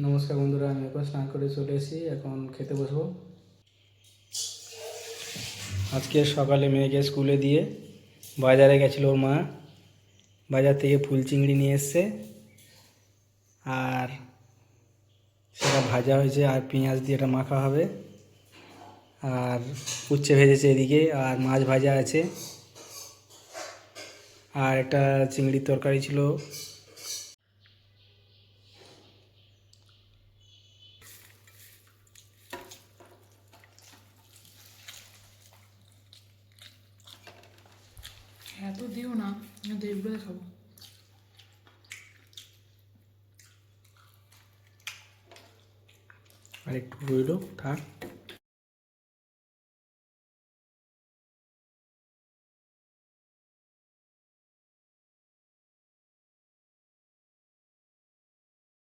নমস্কার বন্ধুরা, আমি এখন স্নান করে চলে এসেছি। এখন খেতে বসবো। আজকে সকালে মেয়েকে স্কুলে দিয়ে বাজারে গেছিল ওর মা। বাজার থেকে ফুল চিংড়ি নিয়ে এসছে, আর সেটা ভাজা হয়েছে, আর পেঁয়াজ দিয়ে এটা মাখা হবে, আর উচ্ছে ভেজেছে এদিকে, আর মাছ ভাজা আছে, আর একটা চিংড়ির তরকারি ছিল। এত দিও না, দেখবে খাবো। আর একটু রইল, থাক।